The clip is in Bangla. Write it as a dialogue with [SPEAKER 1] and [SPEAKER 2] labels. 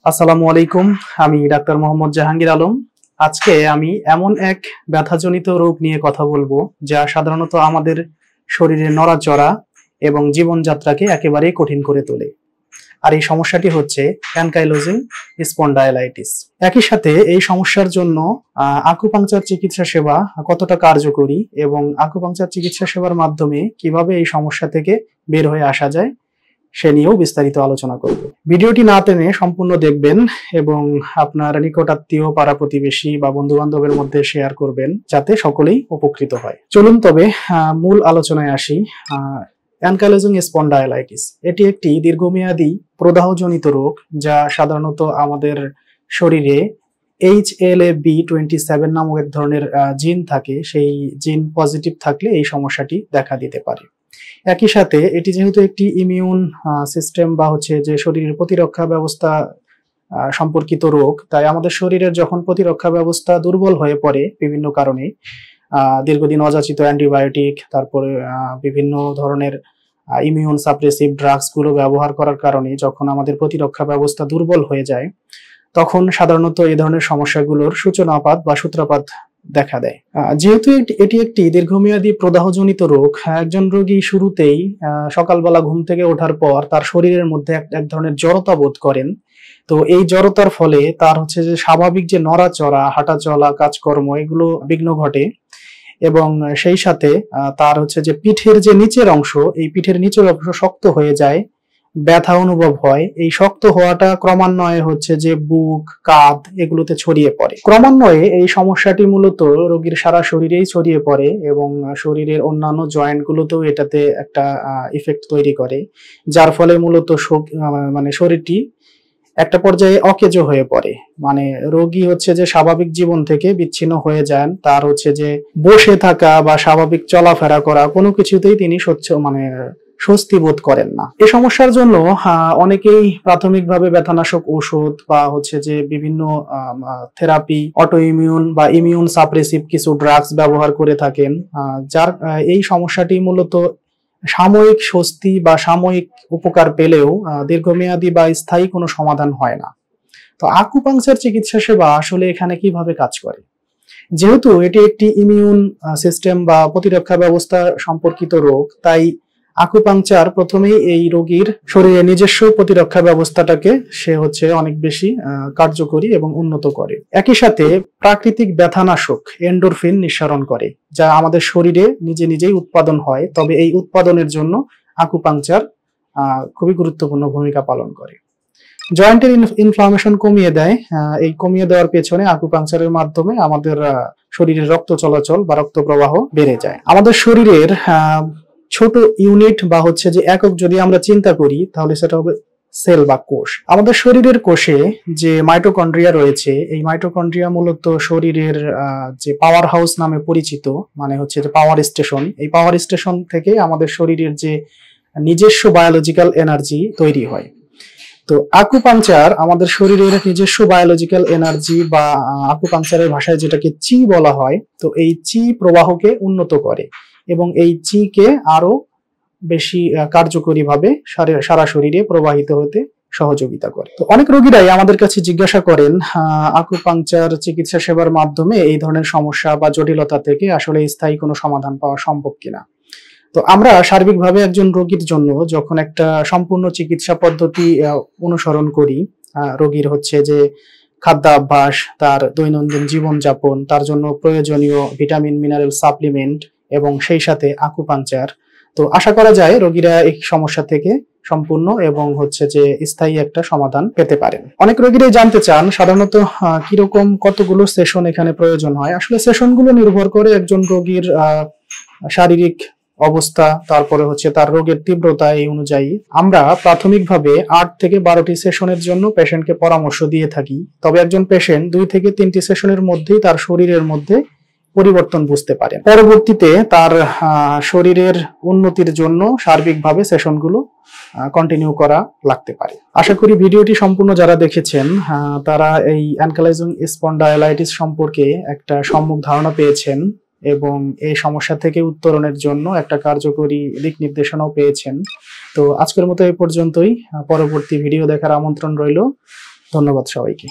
[SPEAKER 1] আসসালামু আলাইকুম। আমি ডাক্তার মোহাম্মদ জাহাঙ্গীর আলম। আজকে আমি এমন এক ব্যথাজনিত রোগ নিয়ে কথা বলবো যা সাধারণত আমাদের শরীরের নড়াচড়া এবং জীবনযাত্রাকে একেবারেই কঠিন করে তোলে। আর এই সমস্যাটি হচ্ছে অ্যানকাইলোজিং স্পন্ডাইলাইটিস। একই সাথে এই সমস্যার জন্য আকুপাংচার চিকিৎসা সেবা কতটা কার্যকরী এবং আকুপাংচার চিকিৎসা সেবার মাধ্যমে কিভাবে এই সমস্যা থেকে বের হয়ে আসা যায় সে নিয়েও বিস্তারিত আলোচনা করব। ভিডিওটি না টেনে সম্পূর্ণ দেখবেন এবং আপনার নিকটাত্মীয়, পাড়া প্রতিবেশী বা বন্ধু বান্ধবের মধ্যে শেয়ার করবেন যাতে সকলেই উপকৃত হয়। চলুন তবে মূল আলোচনায় আসি। অ্যানকাইলোজিং স্পন্ডাইলাইটিস এটি একটি দীর্ঘমেয়াদী প্রদাহজনিত রোগ যা সাধারণত আমাদের শরীরে HLA-B27 নামক এক ধরনের জিন থাকে। সেই জিন পজিটিভ থাকলে এই সমস্যাটি দেখা দিতে পারে। একই সাথে এটি যেহেতু একটি ইমিউন সিস্টেম বা হচ্ছে যে শরীরের প্রতিরক্ষা ব্যবস্থা সম্পর্কিত রোগ, তাই আমাদের শরীরের যখন প্রতিরক্ষা ব্যবস্থা দুর্বল হয়ে পড়ে বিভিন্ন কারণে, দীর্ঘদিন অযাচিত অ্যান্টিবায়োটিক, তারপরে বিভিন্ন ধরনের ইমিউন সাপ্রেসিভ ড্রাগস গুলো ব্যবহার করার কারণে যখন আমাদের প্রতিরক্ষা ব্যবস্থা দুর্বল হয়ে যায়, তখন সাধারণত এই ধরনের সমস্যাগুলোর সূচনাপাত বা সূত্রপাত দেখা দেয়। যেহেতু এটি একটি দীর্ঘমেয়াদী প্রদাহজনিত রোগ, একজন রোগী শুরুতেই সকালবেলা ঘুম থেকে ওঠার পর তার শরীরের মধ্যে এক ধরনের জড়তা বোধ করেন। তো এই জড়তার ফলে তার হচ্ছে যে স্বাভাবিক যে নড়াচড়া, হাঁটা চলা, কাজকর্ম এগুলো বিঘ্ন ঘটে এবং সেই সাথে তার হচ্ছে যে পিঠের যে নিচের অংশ, এই পিঠের নিচের অংশ শক্ত হয়ে যায়, ব্যথা অনুভব হয়। এই শক্ত হওয়াটা ক্রমান্বয়ে হচ্ছে যে বুক, কাঁধ এগুলোতে ছড়িয়ে পড়ে। ক্রমান্বয়ে এই সমস্যাটি মূলত রোগীর সারা শরীরেই ছড়িয়ে পড়ে এবং শরীরের অন্যান্য জয়েন্ট গুলোতেও এটাতে একটা ইফেক্ট তৈরি করে, যার ফলে মূলত মানে শরীরটি একটা পর্যায়ে অকেজো হয়ে পড়ে। মানে রোগী হচ্ছে যে স্বাভাবিক জীবন থেকে বিচ্ছিন্ন হয়ে যান। তার হচ্ছে যে বসে থাকা বা স্বাভাবিক চলাফেরা করা কোনো কিছুতেই তিনি স্বস্তি বোধ করেন না। এই সমস্যার জন্য অনেকেই প্রাথমিকভাবে ব্যথানাশক ওষুধ বা হচ্ছে যে বিভিন্ন থেরাপি, অটো ইমিউন বা ইমিউন সাপ্রেসিভ কিছু ড্রাগস ব্যবহার করে থাকেন, যার এই সমস্যাটি মূলত সাময়িক স্বস্তি বা সাময়িক উপকার পেলেও দীর্ঘমেয়াদী বা স্থায়ী কোনো সমাধান হয় না। তো আকুপাংচার চিকিৎসা সেবা আসলে এখানে কিভাবে কাজ করে? যেহেতু এটি একটি ইমিউন সিস্টেম বা প্রতিরক্ষা ব্যবস্থা সম্পর্কিত রোগ, তাই আকুপাংচার প্রথমেই এই রোগীর শরীরে নিজস্ব প্রতিরক্ষা ব্যবস্থাটাকে সে হচ্ছে অনেক বেশি কার্যকরী এবং উন্নত করে। একই সাথে প্রাকৃতিক ব্যথানাশক এন্ডোরফিন নিঃসরণ করে, যা আমাদের শরীরে নিজে নিজেই উৎপাদন হয়। তবে এই উৎপাদনের জন্য আকুপাংচার খুবই গুরুত্বপূর্ণ ভূমিকা পালন করে। জয়েন্টের ইনফ্লামেশন কমিয়ে দেয়। এই কমিয়ে দেওয়ার পেছনে আকুপাংচারের মাধ্যমে আমাদের শরীরের রক্ত চলাচল বা রক্ত প্রবাহ বেড়ে যায়। আমাদের শরীরের ছোট ইউনিট বা হচ্ছে যে একক যদি আমরা চিন্তা করি, তাহলে সেটা হবে সেল বা কোষ। আমাদের শরীরের কোষে যে মাইটোকন্ড্রিয়া রয়েছে, এই মাইটোকন্ড্রিয়া মূলত শরীরের যে পাওয়ার হাউস নামে পরিচিত, মানে হচ্ছে যে পাওয়ার স্টেশন। এই পাওয়ার স্টেশন থেকে আমাদের শরীরের যে নিজস্ব বায়োলজিক্যাল এনার্জি তৈরি হয়। তো আকুপাংচার আমাদের শরীরের নিজস্ব বায়োলজিক্যাল এনার্জি বা আকুপাংচারের ভাষায় যেটাকে চি বলা হয়, তো এই চি প্রবাহকে উন্নত করে এবং এই চি কে আরো বেশি কার্যকরীভাবে সারা শরীরে প্রবাহিত হতে সহযোগিতা করে। তো অনেক রোগীরাই আমাদের কাছে জিজ্ঞাসা করেন আকুপাংচার চিকিৎসা সেবার মাধ্যমে এই ধরনের সমস্যা বা জটিলতা থেকে আসলে স্থায়ী কোনো সমাধান পাওয়া সম্ভব কিনা। তো আমরা সার্বিকভাবে একজন রোগীর জন্য যখন একটা সম্পূর্ণ চিকিৎসা পদ্ধতি অনুসরণ করি, রোগীর হচ্ছে যে খাদ্যাভ্যাস, তার দৈনন্দিন জীবনযাপন, তার জন্য প্রয়োজনীয় ভিটামিন মিনারেল সাপ্লিমেন্ট এবং সেই সাথে আকুপাংচার, তো আশা করা যায় রোগীরা এই সমস্যা থেকে সম্পূর্ণ এবং হচ্ছে যে স্থায়ী একটা সমাধান পেতে পারেন। অনেক রোগীরাই জানতে চান সাধারণত কিরকম কতগুলো সেশন এখানে প্রয়োজন হয়। আসলে সেশনগুলো নির্ভর করে একজন রোগীর শারীরিক অবস্থা, তারপরে হচ্ছে তার রোগের তীব্রতা। এই অনুযায়ী আমরা প্রাথমিকভাবে 8 থেকে 12টি সেশনের জন্য পেশেন্টকে পরামর্শ দিয়ে থাকি। তবে একজন পেশেন্ট 2 থেকে 3টি সেশনের মধ্যেই তার শরীরের মধ্যে পরিবর্তন বুঝতে পারেন। পরবর্তীতে তার শরীরের উন্নতির জন্য সার্বিকভাবে সেশনগুলো কন্টিনিউ করা লাগতে পারে। আশা করি ভিডিওটি সম্পূর্ণ যারা দেখেছেন তারা এই অ্যানকাইলোজিং স্পন্ডাইলাইটিস সম্পর্কে একটা সম্যক ধারণা পেয়েছেন এবং এই সমস্যা থেকে উত্তরণের জন্য একটা কার্যকরী দিক নির্দেশনাও পেয়েছেন। তো আজকের মতো এই পর্যন্তই। পরবর্তী ভিডিও দেখার আমন্ত্রণ রইল। ধন্যবাদ সবাইকে।